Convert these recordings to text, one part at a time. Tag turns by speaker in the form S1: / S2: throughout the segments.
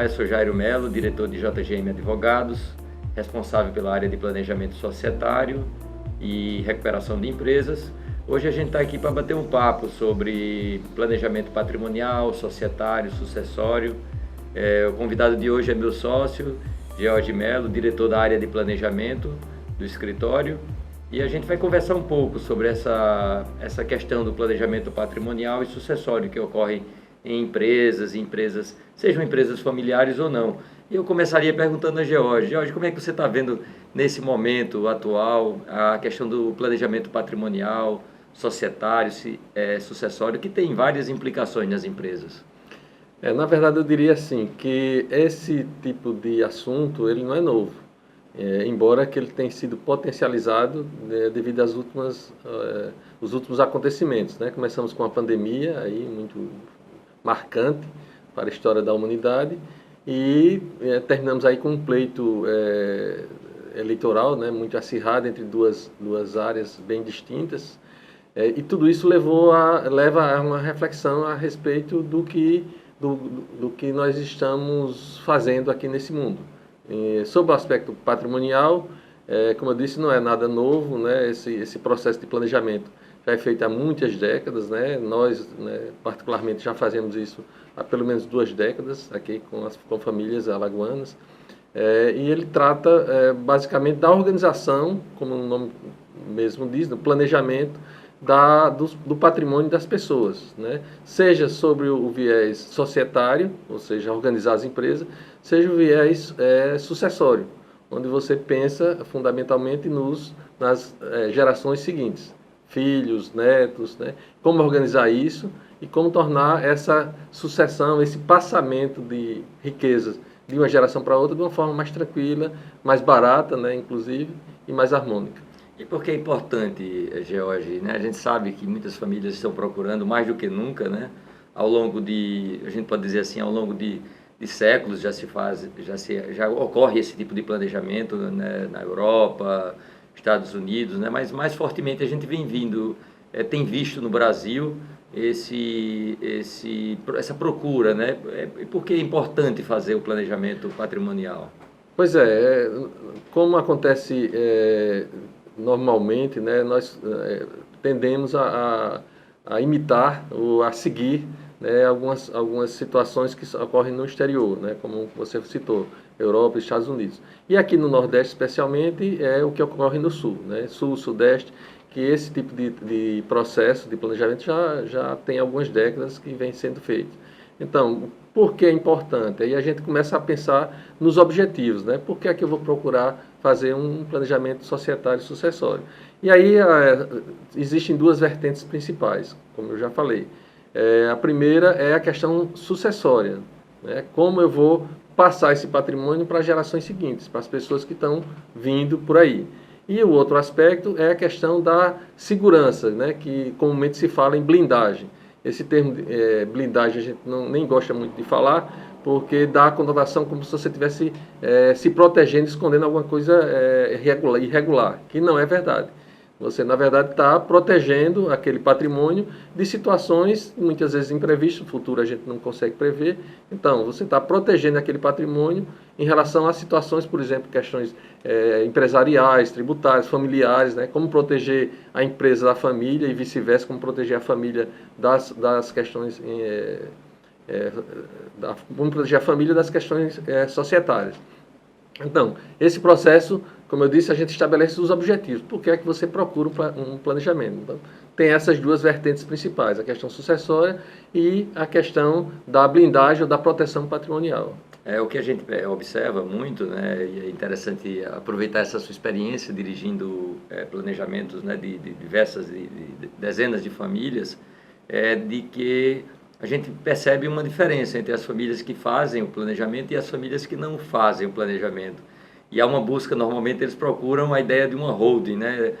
S1: Olá, eu sou Jairo Melo, diretor de JGM Advogados, responsável pela área de planejamento societário e recuperação de empresas. Hoje a gente está aqui para bater um papo sobre planejamento patrimonial, societário, sucessório. O convidado de hoje é meu sócio, George Melo, diretor da área de planejamento do escritório. E a gente vai conversar um pouco sobre essa questão do planejamento patrimonial e sucessório que ocorre em empresas, sejam empresas familiares ou não. E eu começaria perguntando a George. George, como é que você está vendo nesse momento atual a questão do planejamento patrimonial, societário, sucessório, que tem várias implicações nas empresas?
S2: Na verdade, eu diria assim, que esse tipo de assunto ele não é novo, embora que ele tenha sido potencializado devido os últimos acontecimentos, né? Começamos com a pandemia, aí muito marcante para a história da humanidade, e terminamos aí com um pleito eleitoral, né, muito acirrado entre duas áreas bem distintas, e tudo isso leva a uma reflexão a respeito do que nós estamos fazendo aqui nesse mundo. Sobre o aspecto patrimonial, como eu disse, não é nada novo, né, esse processo de planejamento já é feito há muitas décadas, né? Nós, particularmente, já fazemos isso há pelo menos 2 décadas aqui com famílias alagoanas. E ele trata basicamente da organização, como o nome mesmo diz, do planejamento do patrimônio das pessoas, né? Seja sobre o viés societário, ou seja, organizar as empresas, seja o viés sucessório, onde você pensa fundamentalmente nas gerações seguintes. Filhos, netos, né? Como organizar isso e como tornar essa sucessão, esse passamento de riquezas de uma geração para outra de uma forma mais tranquila, mais barata, né? Inclusive, e mais harmônica.
S1: E por que é importante, George, né? A gente sabe que muitas famílias estão procurando mais do que nunca, né? A gente pode dizer assim, ao longo de séculos já ocorre esse tipo de planejamento, né? Na Europa, Estados Unidos, né? Mas mais fortemente a gente tem visto no Brasil essa procura, né? E por que é importante fazer o planejamento patrimonial?
S2: Pois como acontece normalmente, né? Nós tendemos a imitar ou a seguir, né? Algumas situações que ocorrem no exterior, né? Como você citou, Europa e Estados Unidos. E aqui no Nordeste, especialmente, é o que ocorre no Sul, né? Sul, Sudeste, que esse tipo de processo de planejamento já tem algumas décadas que vem sendo feito. Então, por que é importante? Aí a gente começa a pensar nos objetivos, né? Por que é que eu vou procurar fazer um planejamento societário sucessório? E aí existem 2 vertentes principais, como eu já falei. A primeira é a questão sucessória, né? Como eu vou passar esse patrimônio para as gerações seguintes, para as pessoas que estão vindo por aí. E o outro aspecto é a questão da segurança, né, que comumente se fala em blindagem. Esse termo blindagem a gente nem gosta muito de falar, porque dá a conotação como se você estivesse se protegendo, escondendo alguma coisa irregular, que não é verdade. Você, na verdade, está protegendo aquele patrimônio de situações, muitas vezes imprevistas, no futuro a gente não consegue prever. Então, você está protegendo aquele patrimônio em relação a situações, por exemplo, questões empresariais, tributárias, familiares, né? Como proteger a empresa da família e vice-versa, como proteger a família das questões... como proteger a família das questões societárias. Então, esse processo, como eu disse, a gente estabelece os objetivos. Por que é que você procura um planejamento? Então, tem essas 2 vertentes principais, a questão sucessória e a questão da blindagem ou da proteção patrimonial.
S1: O que a gente observa muito, né, e é interessante aproveitar essa sua experiência dirigindo planejamentos, né, de dezenas de famílias, de que a gente percebe uma diferença entre as famílias que fazem o planejamento e as famílias que não fazem o planejamento. E há uma busca, normalmente eles procuram a ideia de uma holding, né?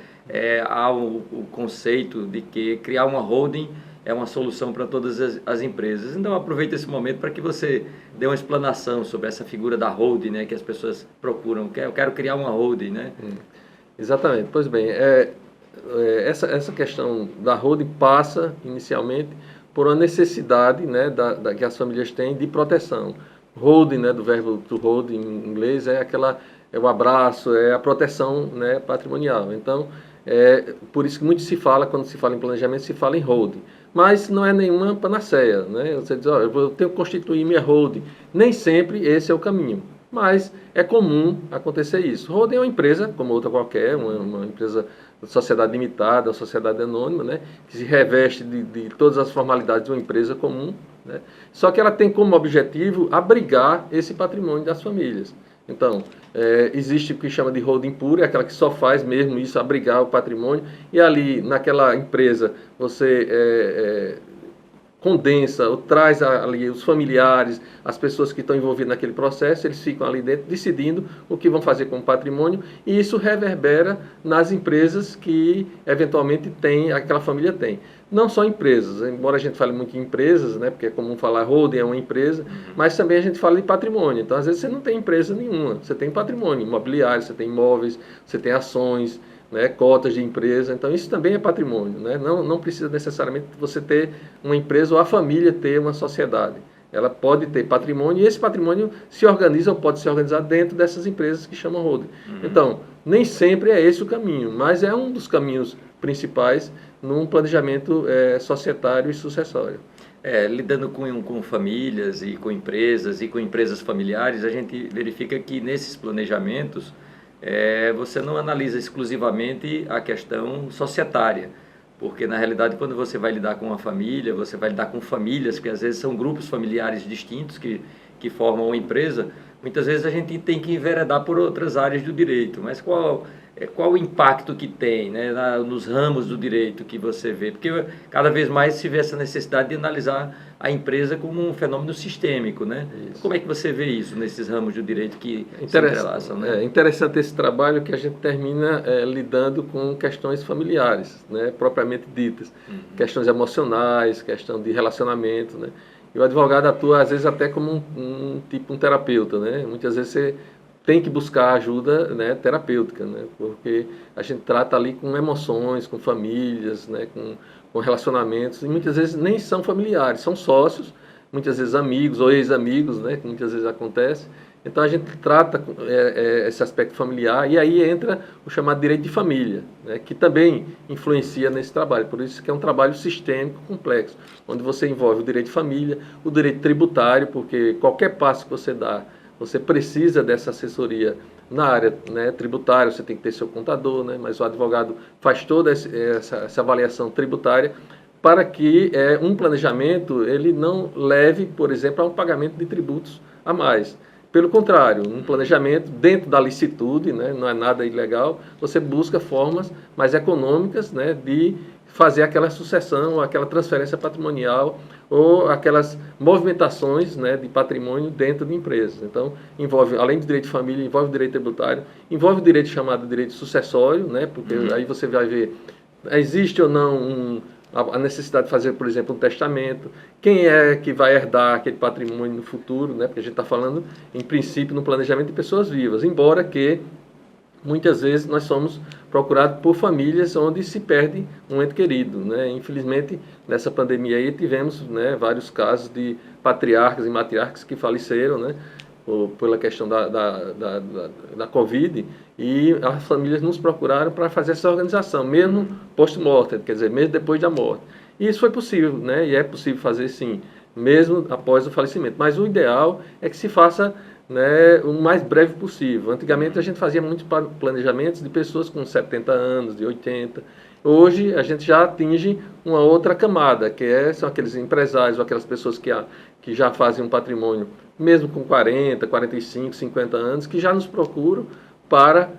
S1: Há o conceito de que criar uma holding é uma solução para todas as empresas. Então aproveita esse momento para que você dê uma explanação sobre essa figura da holding, né, que as pessoas procuram. Eu quero criar uma holding, né?
S2: Exatamente. Pois bem, essa questão da holding passa inicialmente por uma necessidade, né, que as famílias têm de proteção, holding, né, do verbo to hold em inglês, é o abraço, é a proteção, né, patrimonial. Então, por isso que muito se fala, quando se fala em planejamento, se fala em holding. Mas não é nenhuma panaceia, né? Você diz, eu tenho que constituir minha holding. Nem sempre esse é o caminho, mas é comum acontecer isso. Holding é uma empresa, como outra qualquer, uma empresa de sociedade limitada, ou sociedade anônima, né? Que se reveste de todas as formalidades de uma empresa comum, né? Só que ela tem como objetivo abrigar esse patrimônio das famílias. Então, existe o que chama de holding pura, é aquela que só faz mesmo isso, abrigar o patrimônio, e ali, naquela empresa, você condensa ou traz ali os familiares, as pessoas que estão envolvidas naquele processo, eles ficam ali dentro decidindo o que vão fazer com o patrimônio, e isso reverbera nas empresas que eventualmente aquela família tem. Não só empresas, embora a gente fale muito em empresas, né, porque é comum falar holding é uma empresa, mas também a gente fala de patrimônio. Então, às vezes você não tem empresa nenhuma, você tem patrimônio imobiliário, você tem imóveis, você tem ações, né, cotas de empresa, então isso também é patrimônio, né? Não precisa necessariamente você ter uma empresa ou a família ter uma sociedade. Ela pode ter patrimônio e esse patrimônio se organiza ou pode se organizar dentro dessas empresas que chamam holding. Então, nem sempre é esse o caminho, mas é um dos caminhos principais num planejamento societário e sucessório.
S1: Lidando com famílias e com empresas familiares, a gente verifica que nesses planejamentos você não analisa exclusivamente a questão societária, porque na realidade quando você vai lidar com uma família, você vai lidar com famílias, que às vezes são grupos familiares distintos que formam uma empresa, muitas vezes a gente tem que enveredar por outras áreas do direito, mas qual o impacto que tem, né, nos ramos do direito que você vê? Porque cada vez mais se vê essa necessidade de analisar a empresa como um fenômeno sistêmico, né? Como é que você vê isso nesses ramos do direito que se entrelaçam? Né?
S2: É interessante esse trabalho que a gente termina lidando com questões familiares, né, propriamente ditas, questões emocionais, questão de relacionamento, né? E o advogado atua às vezes até como um terapeuta, né? Muitas vezes você tem que buscar ajuda, né, terapêutica, né, porque a gente trata ali com emoções, com famílias, né, com relacionamentos, e muitas vezes nem são familiares, são sócios, muitas vezes amigos ou ex-amigos, né, que muitas vezes acontece. Então a gente trata esse aspecto familiar e aí entra o chamado direito de família, né, que também influencia nesse trabalho. Por isso que é um trabalho sistêmico complexo, onde você envolve o direito de família, o direito tributário, porque qualquer passo que você dá, você precisa dessa assessoria na área, né, tributária, você tem que ter seu contador, né, mas o advogado faz toda essa avaliação tributária para que um planejamento ele não leve, por exemplo, a um pagamento de tributos a mais. Pelo contrário, um planejamento dentro da licitude, né, não é nada ilegal, você busca formas mais econômicas, né, de fazer aquela sucessão, aquela transferência patrimonial ou aquelas movimentações, né, de patrimônio dentro de empresas. Então, envolve, além do direito de família, envolve o direito tributário, envolve o direito chamado direito sucessório, né, porque aí você vai ver, existe ou não a necessidade de fazer, por exemplo, um testamento, quem é que vai herdar aquele patrimônio no futuro, né, porque a gente está falando, em princípio, no planejamento de pessoas vivas, embora que muitas vezes nós somos procurados por famílias onde se perde um ente querido, né? Infelizmente, nessa pandemia aí tivemos, né, vários casos de patriarcas e matriarcas que faleceram, né, pela questão da Covid, e as famílias nos procuraram para fazer essa organização, mesmo post-mortem, quer dizer, mesmo depois da morte. E isso foi possível, né, e é possível fazer sim, mesmo após o falecimento. Mas o ideal é que se faça, né, o mais breve possível. Antigamente a gente fazia muitos planejamentos de pessoas com 70 anos, de 80. Hoje a gente já atinge uma outra camada, que são aqueles empresários ou aquelas pessoas que já fazem um patrimônio, mesmo com 40, 45, 50 anos, que já nos procuram para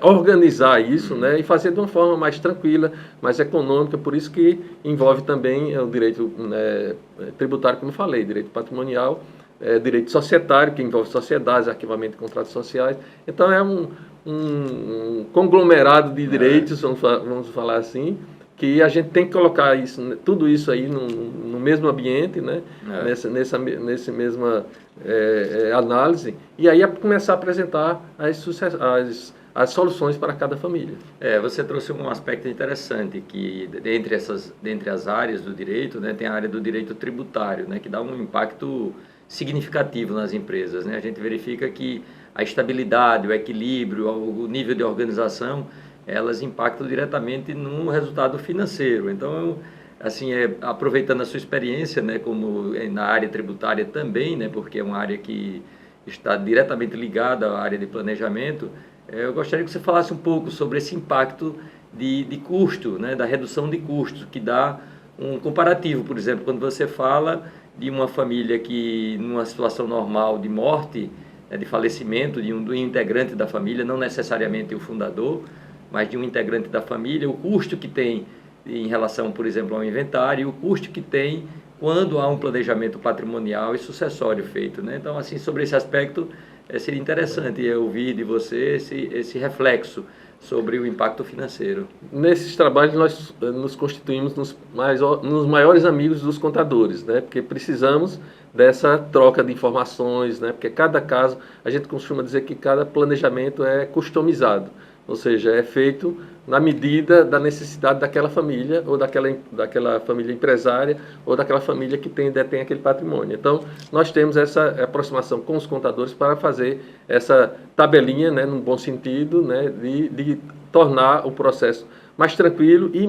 S2: organizar isso, né, e fazer de uma forma mais tranquila, mais econômica. Por isso que envolve também o direito, né, tributário, como eu falei, direito patrimonial, direito societário, que envolve sociedades, arquivamento de contratos sociais. Então é um conglomerado de direitos, vamos falar assim, que a gente tem que colocar isso, tudo isso aí no mesmo ambiente, né? Nessa mesma análise, e aí começar a apresentar as soluções para cada família.
S1: Você trouxe um aspecto interessante, que dentre as áreas do direito, né, tem a área do direito tributário, né, que dá um impacto significativo nas empresas, né? A gente verifica que a estabilidade, o equilíbrio, o nível de organização, elas impactam diretamente no resultado financeiro. Então, assim, aproveitando a sua experiência, né, como na área tributária também, né, porque é uma área que está diretamente ligada à área de planejamento, eu gostaria que você falasse um pouco sobre esse impacto de custo, né, da redução de custos, que dá um comparativo, por exemplo, quando você fala de uma família que, numa situação normal de morte, de falecimento de um integrante da família, não necessariamente o fundador, mas de um integrante da família, o custo que tem em relação, por exemplo, ao inventário, e o custo que tem quando há um planejamento patrimonial e sucessório feito, né? Então, assim, sobre esse aspecto, seria interessante eu ouvir de você esse reflexo sobre o impacto financeiro.
S2: Nesses trabalhos nós nos constituímos nos maiores amigos dos contadores, né? Porque precisamos dessa troca de informações, né? Porque cada caso, a gente costuma dizer que cada planejamento é customizado, ou seja, é feito na medida da necessidade daquela família, ou daquela família empresária, ou daquela família que detém aquele patrimônio. Então, nós temos essa aproximação com os contadores para fazer essa tabelinha, né, num bom sentido, né, de tornar o processo mais tranquilo e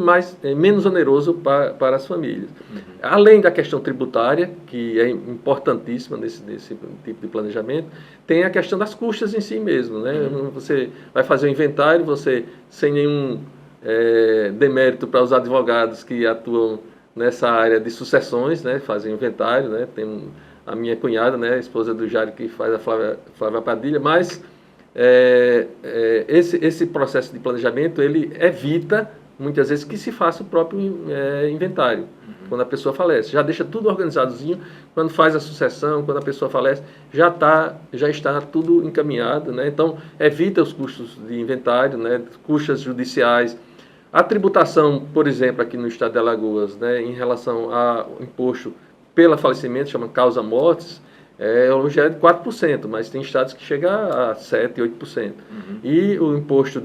S2: menos oneroso para as famílias. Uhum. Além da questão tributária, que é importantíssima nesse tipo de planejamento, tem a questão das custas em si mesmo, né? Uhum. Você vai fazer um inventário, você, sem nenhum demérito para os advogados que atuam nessa área de sucessões, né? Fazem inventário, né? Tem a minha cunhada, né? A esposa do Jário, que faz a Flávia Padilha, mas esse processo de planejamento, ele evita, muitas vezes, que se faça o próprio inventário, quando a pessoa falece. Já deixa tudo organizadozinho, quando faz a sucessão, quando a pessoa falece, já está tudo encaminhado, né? Então, evita os custos de inventário, né? Custos judiciais. A tributação, por exemplo, aqui no estado de Alagoas, né? Em relação ao imposto pelo falecimento, chama causa-mortes, hoje é de 4%, mas tem estados que chega a 7%, 8%. Uhum. E o imposto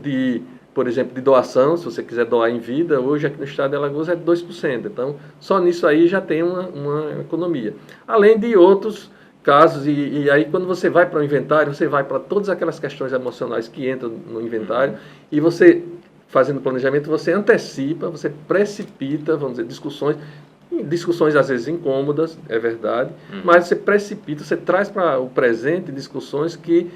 S2: por exemplo, de doação, se você quiser doar em vida, hoje aqui no estado de Alagoas é de 2%. Então, só nisso aí já tem uma economia. Além de outros casos, e aí quando você vai para o inventário, você vai para todas aquelas questões emocionais que entram no inventário, e você, fazendo planejamento, você antecipa, você precipita, vamos dizer, discussões às vezes incômodas, é verdade, mas você precipita, você traz para o presente discussões que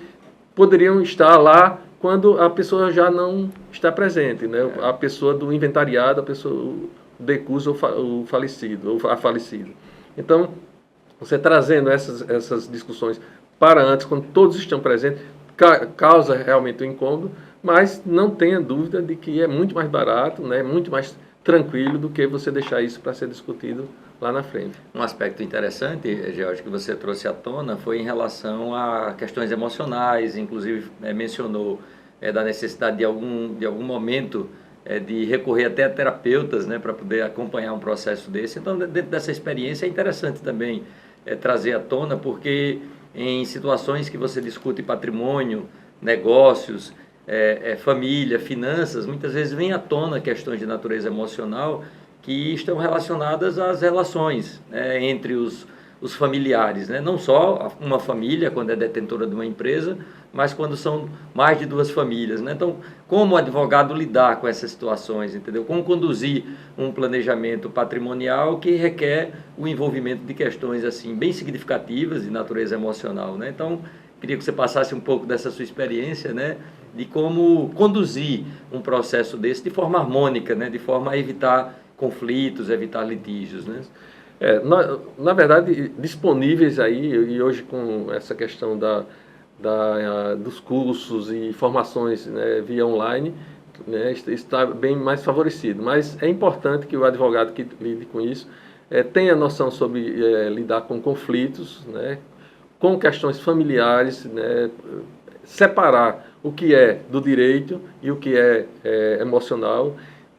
S2: poderiam estar lá quando a pessoa já não está presente, né? A pessoa do inventariado, a pessoa o decusa o falecido, ou a falecida. Então, você trazendo essas discussões para antes, quando todos estão presentes, causa realmente um incômodo, mas não tenha dúvida de que é muito mais barato, né? Muito mais tranquilo do que você deixar isso para ser discutido lá na frente.
S1: Um aspecto interessante, George, que você trouxe à tona foi em relação a questões emocionais, inclusive mencionou da necessidade de algum momento de recorrer até a terapeutas, né, para poder acompanhar um processo desse. Então, dentro dessa experiência é interessante também trazer à tona, porque em situações que você discute patrimônio, negócios, família, finanças, muitas vezes vem à tona questões de natureza emocional que estão relacionadas às relações, né, entre os familiares, né? Não só uma família, quando é detentora de uma empresa, mas quando são mais de duas famílias, né? Então, como o advogado lidar com essas situações, entendeu? Como conduzir um planejamento patrimonial que requer o envolvimento de questões assim bem significativas de natureza emocional, né? Então, queria que você passasse um pouco dessa sua experiência, né, de como conduzir um processo desse de forma harmônica, né, de forma a evitar conflitos, evitar litígios, né?
S2: Na verdade, disponíveis aí, e hoje com essa questão dos cursos e formações, né, via online, né, está bem mais favorecido. Mas é importante que o advogado que lide com isso tenha noção sobre lidar com conflitos, né, com questões familiares, né, separar o que é do direito e o que é emocional.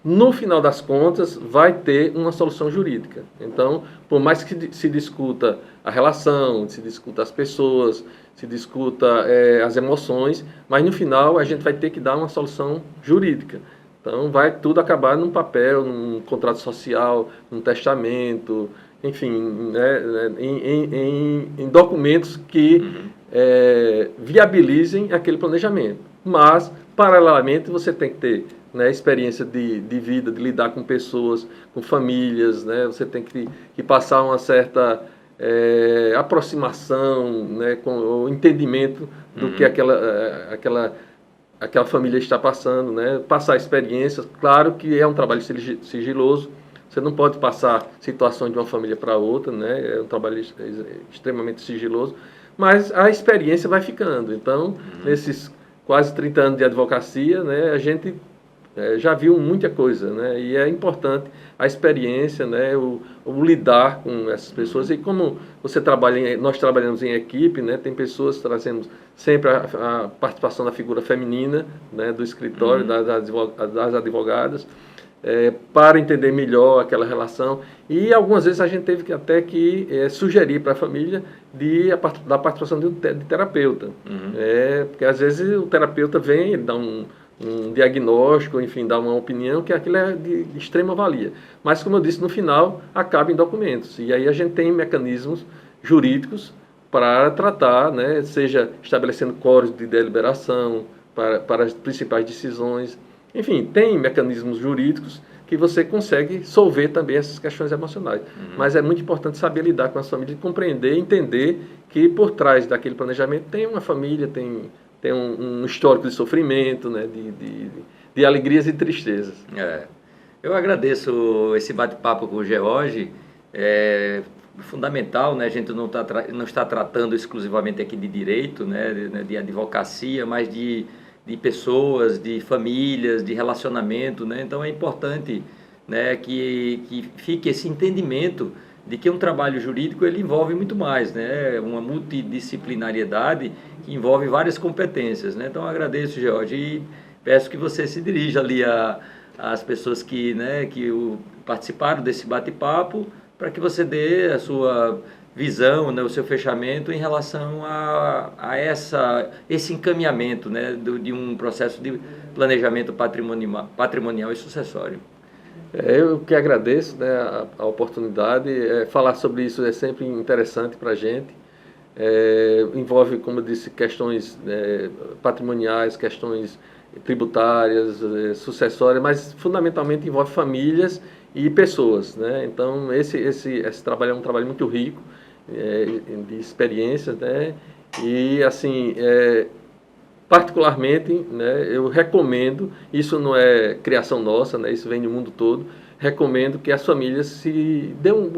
S2: No final das contas, vai ter uma solução jurídica. Então, por mais que se discuta a relação, se discuta as pessoas, se discuta as emoções, mas no final a gente vai ter que dar uma solução jurídica. Então, vai tudo acabar num papel, num contrato social, num testamento, enfim, né, em documentos que viabilizem aquele planejamento. Mas, paralelamente, você tem que ter, né, experiência de vida, de lidar com pessoas, com famílias, né, você tem que passar uma certa aproximação, né, com o entendimento do que aquela família está passando, né, passar experiências. Claro que é um trabalho sigiloso, você não pode passar situações de uma família para outra, né, é um trabalho extremamente sigiloso, mas a experiência vai ficando. Então, nesses quase 30 anos de advocacia, né, a gente já viu muita coisa, né, e é importante a experiência, né, o lidar com essas pessoas. E como nós trabalhamos em equipe, né, tem pessoas, trazemos sempre a participação da figura feminina, né, do escritório, das advogadas, para entender melhor aquela relação. E algumas vezes a gente teve que sugerir para a família da participação de terapeuta. Porque às vezes o terapeuta vem, ele dá um diagnóstico, enfim, dá uma opinião, que aquilo é de extrema valia. Mas, como eu disse, no final acaba em documentos. E aí a gente tem mecanismos jurídicos para tratar, né, seja estabelecendo quórum de deliberação para as principais decisões. Enfim, tem mecanismos jurídicos que você consegue solver também essas questões emocionais. Mas é muito importante saber lidar com as famílias, compreender, entender que por trás daquele planejamento tem uma família, tem um histórico de sofrimento, né, de alegrias e tristezas.
S1: Eu agradeço esse bate-papo com o George. É fundamental, né? A gente não está tratando exclusivamente aqui de direito, né, de advocacia, mas de pessoas, de famílias, de relacionamento, né? Então é importante, né, que fique esse entendimento de que um trabalho jurídico ele envolve muito mais, né? Uma multidisciplinariedade que envolve várias competências, né? Então eu agradeço, George, e peço que você se dirija ali às pessoas que participaram desse bate-papo, para que você dê a sua visão, né, o seu fechamento em relação a esse encaminhamento, né, de um processo de planejamento patrimonial e sucessório.
S2: Eu que agradeço, né, a oportunidade. Falar sobre isso é sempre interessante para a gente. Envolve, como eu disse, questões patrimoniais, questões tributárias, sucessórias, mas fundamentalmente envolve famílias e pessoas, né? Então esse trabalho é um trabalho muito rico de experiências, né? E assim, particularmente, né, eu recomendo, isso não é criação nossa, né, isso vem do mundo todo, recomendo que as famílias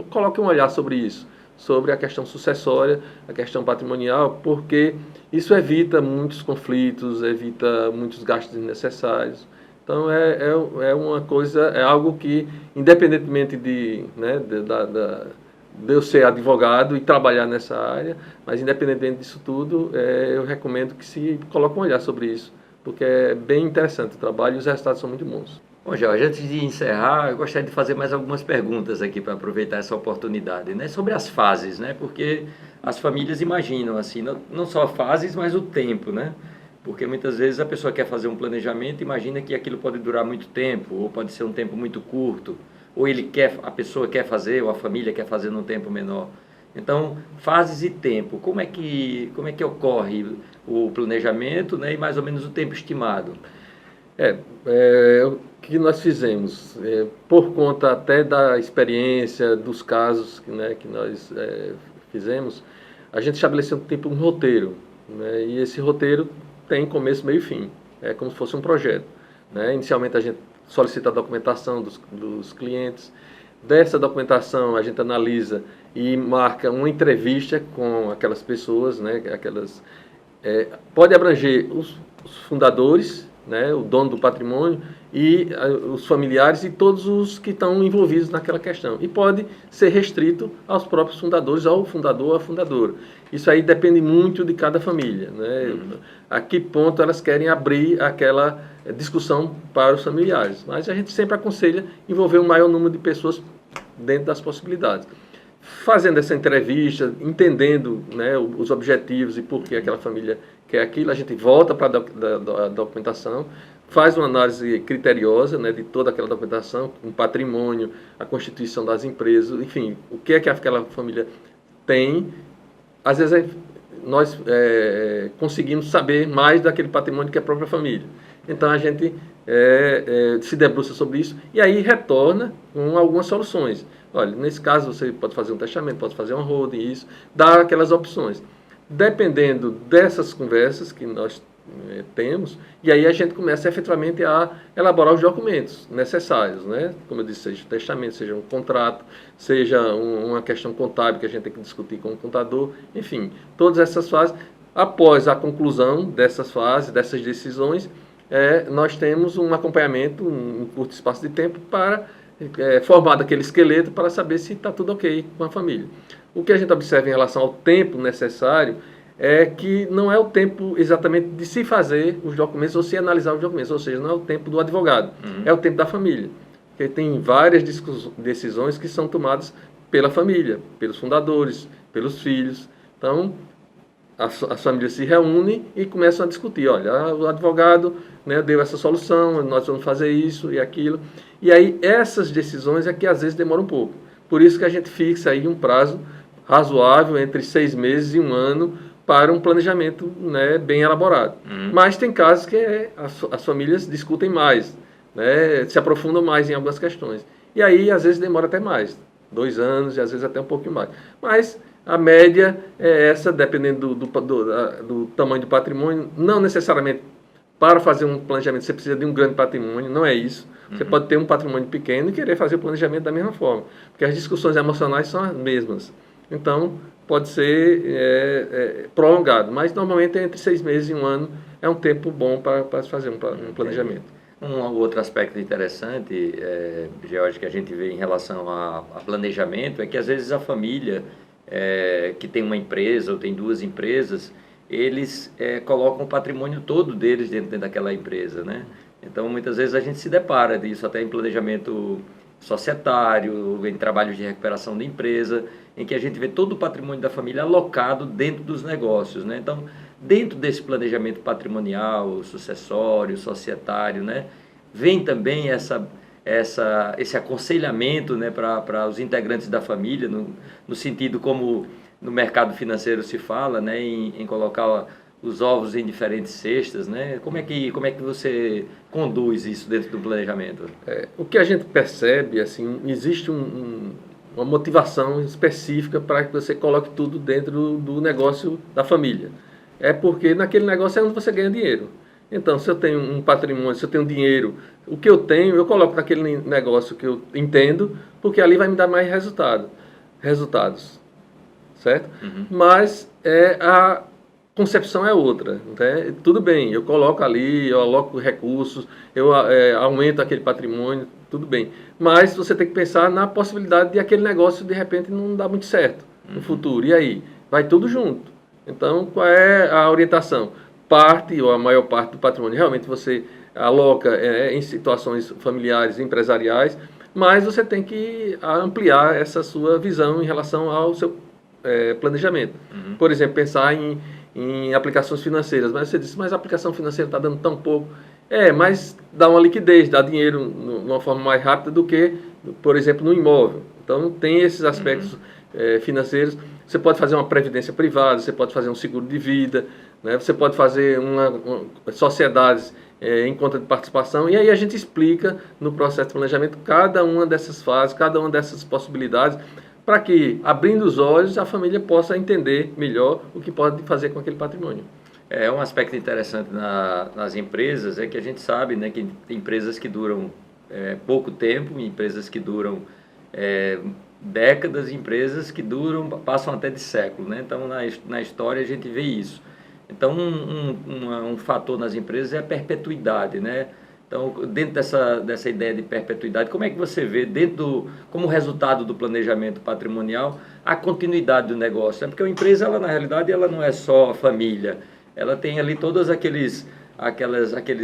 S2: coloquem um olhar sobre isso, sobre a questão sucessória, a questão patrimonial, porque isso evita muitos conflitos, evita muitos gastos desnecessários. Então é uma coisa, é algo que, independentemente de eu ser advogado e trabalhar nessa área, mas independentemente disso tudo, eu recomendo que se coloque um olhar sobre isso, porque é bem interessante o trabalho e os resultados são muito bons.
S1: Bom, Jorge, antes de encerrar, eu gostaria de fazer mais algumas perguntas aqui para aproveitar essa oportunidade, né? Sobre as fases, né? Porque as famílias imaginam, assim, não só fases, mas o tempo, né? Porque muitas vezes a pessoa quer fazer um planejamento, imagina que aquilo pode durar muito tempo, ou pode ser um tempo muito curto, ou a pessoa quer fazer, ou a família quer fazer num tempo menor. Então, fases e tempo, como é que ocorre o planejamento, né, e mais ou menos o tempo estimado?
S2: O que nós fizemos, por conta até da experiência, dos casos, né, que nós fizemos, a gente estabeleceu um roteiro, né, e esse roteiro tem começo, meio e fim, é como se fosse um projeto, né? Inicialmente a gente solicita a documentação dos clientes, dessa documentação a gente analisa e marca uma entrevista com aquelas pessoas, né? Pode abranger os fundadores, né? O dono do patrimônio e os familiares e todos os que estão envolvidos naquela questão. E pode ser restrito aos próprios fundadores, ao fundador ou à fundadora. Isso aí depende muito de cada família, né? A que ponto elas querem abrir aquela discussão para os familiares. Mas a gente sempre aconselha envolver um maior número de pessoas dentro das possibilidades. Fazendo essa entrevista, entendendo, né, os objetivos e por que aquela família quer aquilo, a gente volta para a documentação, faz uma análise criteriosa, né, de toda aquela documentação, um patrimônio, a constituição das empresas, enfim, o que é que aquela família tem. Às vezes nós conseguimos saber mais daquele patrimônio que a própria família. Então a gente se debruça sobre isso e aí retorna com algumas soluções. Olha, nesse caso você pode fazer um testamento, pode fazer uma holding, isso, dá aquelas opções. Dependendo dessas conversas que nós temos, e aí a gente começa efetivamente a elaborar os documentos necessários, né? Como eu disse, seja um testamento, seja um contrato, seja uma questão contábil que a gente tem que discutir com o contador, enfim, todas essas fases. Após a conclusão dessas fases, dessas decisões, nós temos um acompanhamento, um curto espaço de tempo para formar aquele esqueleto para saber se está tudo ok com a família. O que a gente observa em relação ao tempo necessário é que não é o tempo exatamente de se fazer os documentos ou se analisar os documentos, ou seja, não é o tempo do advogado, é o tempo da família. Porque tem várias decisões que são tomadas pela família, pelos fundadores, pelos filhos. Então, as famílias se reúnem e começam a discutir. Olha, o advogado, né, deu essa solução, nós vamos fazer isso e aquilo. E aí, essas decisões é que às vezes demoram um pouco. Por isso que a gente fixa aí um prazo razoável, entre 6 meses e 1 ano, para um planejamento, né, bem elaborado. Mas tem casos que as famílias discutem mais, né, se aprofundam mais em algumas questões. E aí, às vezes, demora até mais, 2 anos e às vezes até um pouquinho mais. Mas a média é essa, dependendo do tamanho do patrimônio. Não necessariamente para fazer um planejamento você precisa de um grande patrimônio, não é isso. Você pode ter um patrimônio pequeno e querer fazer o planejamento da mesma forma, porque as discussões emocionais são as mesmas. Então, pode ser prolongado, mas normalmente entre 6 meses e 1 ano é um tempo bom para se fazer um planejamento.
S1: Um outro aspecto interessante, George, que a gente vê em relação a planejamento, é que às vezes a família que tem uma empresa ou tem 2 empresas, eles colocam o patrimônio todo deles dentro daquela empresa, né? Então, muitas vezes a gente se depara disso até em planejamento societário, em trabalhos de recuperação de empresa, em que a gente vê todo o patrimônio da família alocado dentro dos negócios, né? Então, dentro desse planejamento patrimonial, sucessório, societário, né, vem também esse aconselhamento, né, para os integrantes da família, no sentido como no mercado financeiro se fala, né, em colocar os ovos em diferentes cestas, né? Como é que você conduz isso dentro do planejamento?
S2: O que a gente percebe, assim, existe uma motivação específica para que você coloque tudo dentro do negócio da família. É porque naquele negócio é onde você ganha dinheiro. Então, se eu tenho um patrimônio, se eu tenho dinheiro, o que eu tenho, eu coloco naquele negócio que eu entendo, porque ali vai me dar mais resultados, certo? Mas a concepção é outra, né? Tudo bem, eu coloco ali, eu aloco recursos, eu aumento aquele patrimônio, tudo bem. Mas você tem que pensar na possibilidade de aquele negócio, de repente, não dar muito certo no futuro. E aí? Vai tudo junto. Então, qual é a orientação? Parte, ou a maior parte do patrimônio, realmente você aloca em situações familiares, empresariais, mas você tem que ampliar essa sua visão em relação ao seu planejamento. Por exemplo, pensar em aplicações financeiras, mas você disse, mas a aplicação financeira está dando tão pouco. Mas dá uma liquidez, dá dinheiro de uma forma mais rápida do que, por exemplo, no imóvel. Então, tem esses aspectos financeiros. Você pode fazer uma previdência privada, você pode fazer um seguro de vida, né? Você pode fazer sociedades em conta de participação, e aí a gente explica no processo de planejamento cada uma dessas fases, cada uma dessas possibilidades, para que, abrindo os olhos, a família possa entender melhor o que pode fazer com aquele patrimônio.
S1: Um aspecto interessante nas empresas é que a gente sabe, né, que tem empresas que duram pouco tempo, empresas que duram décadas, empresas que passam até de século, né? Então, na história a gente vê isso. Então, um fator nas empresas é a perpetuidade, né? Então, dentro dessa ideia de perpetuidade, como é que você vê, como resultado do planejamento patrimonial, a continuidade do negócio? Porque uma empresa, na realidade, ela não é só a família, ela tem ali todos aqueles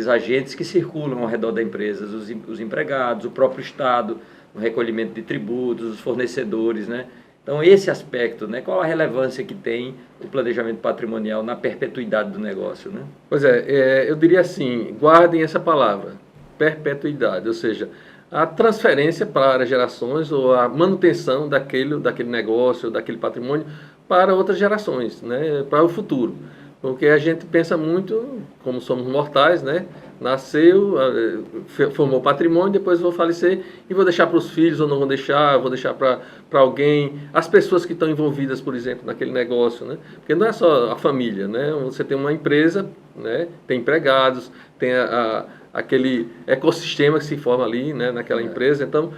S1: agentes que circulam ao redor da empresa, os empregados, o próprio Estado, o recolhimento de tributos, os fornecedores, né? Então, Então, esse aspecto, né? Qual a relevância que tem o planejamento patrimonial na perpetuidade do negócio, né?
S2: Pois é, eu diria assim, guardem essa palavra, perpetuidade, ou seja, a transferência para gerações ou a manutenção daquele negócio, daquele patrimônio para outras gerações, né, para o futuro. Porque a gente pensa muito, como somos mortais, né, nasceu, formou patrimônio, depois vou falecer e vou deixar para os filhos ou não vou deixar para alguém, as pessoas que estão envolvidas, por exemplo, naquele negócio, né, porque não é só a família, né, você tem uma empresa, né, tem empregados, tem aquele ecossistema que se forma ali, né, naquela empresa. Então,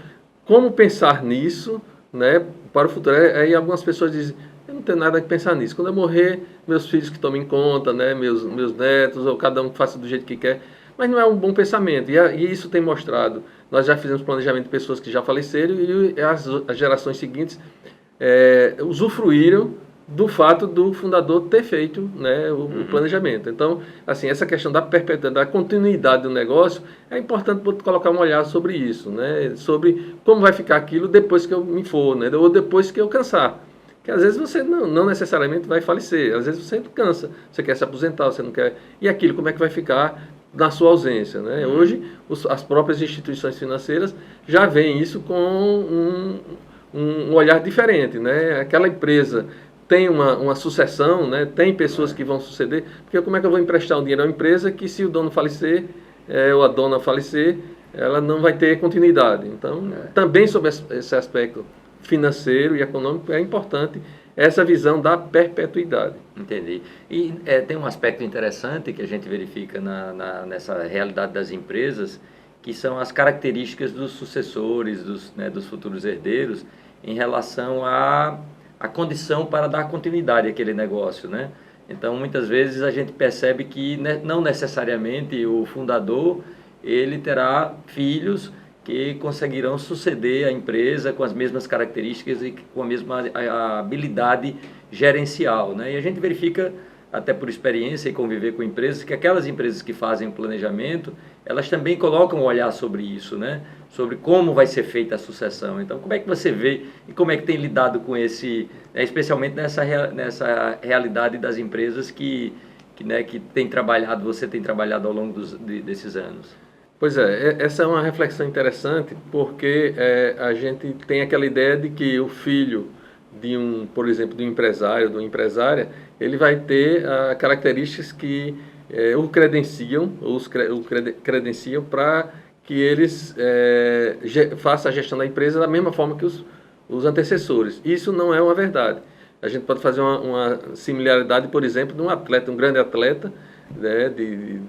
S2: como pensar nisso, né, para o futuro? Aí algumas pessoas dizem, eu não tenho nada que pensar nisso. Quando eu morrer, meus filhos que tomem conta, né, meus netos, ou cada um que faça do jeito que quer. Mas não é um bom pensamento. E isso tem mostrado. Nós já fizemos planejamento de pessoas que já faleceram e as gerações seguintes usufruíram do fato do fundador ter feito, né, o planejamento. Então, assim, essa questão da perpetuidade, da continuidade do negócio, é importante colocar um olhar sobre isso, né, sobre como vai ficar aquilo depois que eu me for, né, ou depois que eu cansar. Que às vezes você não necessariamente vai falecer, às vezes você cansa, você quer se aposentar, você não quer... E aquilo, como é que vai ficar na sua ausência, né? Hoje, as próprias instituições financeiras já veem isso com um olhar diferente, né? Aquela empresa tem uma sucessão, né? Tem pessoas que vão suceder, porque como é que eu vou emprestar um dinheiro a uma empresa que, se o dono falecer ou a dona falecer, ela não vai ter continuidade. Então, também sobre esse aspecto financeiro e econômico é importante essa visão da perpetuidade.
S1: Entendi. E tem um aspecto interessante que a gente verifica nessa realidade das empresas, que são as características dos sucessores, dos futuros herdeiros, em relação à condição para dar continuidade àquele negócio, né? Então, muitas vezes a gente percebe que não necessariamente o fundador ele terá filhos que conseguirão suceder a empresa com as mesmas características e com a mesma habilidade gerencial, né? E a gente verifica, até por experiência e conviver com empresas, que aquelas empresas que fazem o planejamento, elas também colocam um olhar sobre isso, né? Sobre como vai ser feita a sucessão. Então, como é que você vê e como é que tem lidado com especialmente nessa realidade das empresas que tem trabalhado, você tem trabalhado ao longo desses anos?
S2: Pois essa é uma reflexão interessante, porque a gente tem aquela ideia de que o filho por exemplo, de um empresário, de uma empresária, ele vai ter características que o credenciam para que eles façam a gestão da empresa da mesma forma que os antecessores. Isso não é uma verdade. A gente pode fazer uma similaridade, por exemplo, de um atleta, um grande atleta, né, de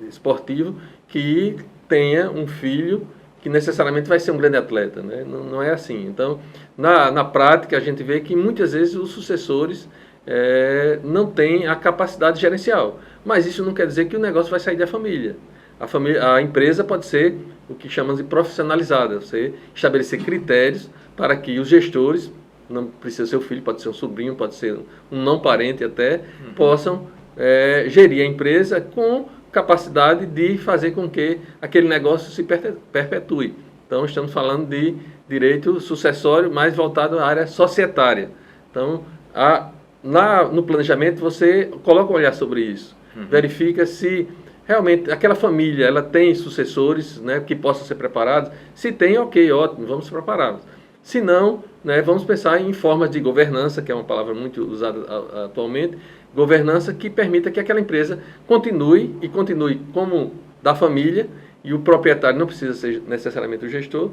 S2: esportivo, que tenha um filho que necessariamente vai ser um grande atleta, né? Não é assim. Então, na prática, a gente vê que muitas vezes os sucessores não têm a capacidade gerencial. Mas isso não quer dizer que o negócio vai sair da família. A empresa pode ser o que chamamos de profissionalizada, você estabelecer critérios para que os gestores, não precisa ser o filho, pode ser um sobrinho, pode ser um não parente até, possam gerir a empresa com capacidade de fazer com que aquele negócio se perpetue. Então, estamos falando de direito sucessório mais voltado à área societária. Então, no planejamento, você coloca um olhar sobre isso. Verifica se realmente aquela família ela tem sucessores, né, que possam ser preparados. Se tem, ok, ótimo, vamos prepará-los. Se não, né, vamos pensar em formas de governança, que é uma palavra muito usada atualmente, governança que permita que aquela empresa continue como da família, e o proprietário não precisa ser necessariamente o gestor,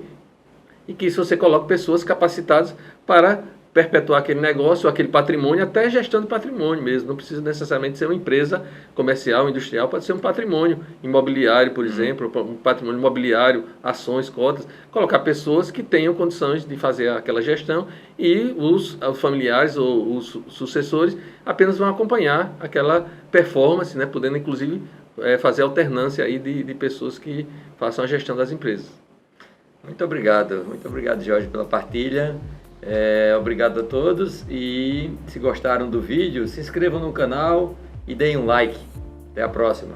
S2: e que isso você coloque pessoas capacitadas para perpetuar aquele negócio, aquele patrimônio, até gestão de patrimônio mesmo. Não precisa necessariamente ser uma empresa comercial, industrial, pode ser um patrimônio imobiliário, por exemplo, um patrimônio imobiliário, ações, cotas, colocar pessoas que tenham condições de fazer aquela gestão, e os familiares ou os sucessores apenas vão acompanhar aquela performance, né, podendo inclusive fazer alternância aí de pessoas que façam a gestão das empresas.
S1: Muito obrigado, Jorge, pela partilha. Obrigado a todos, e se gostaram do vídeo, se inscrevam no canal e deem um like. Até a próxima.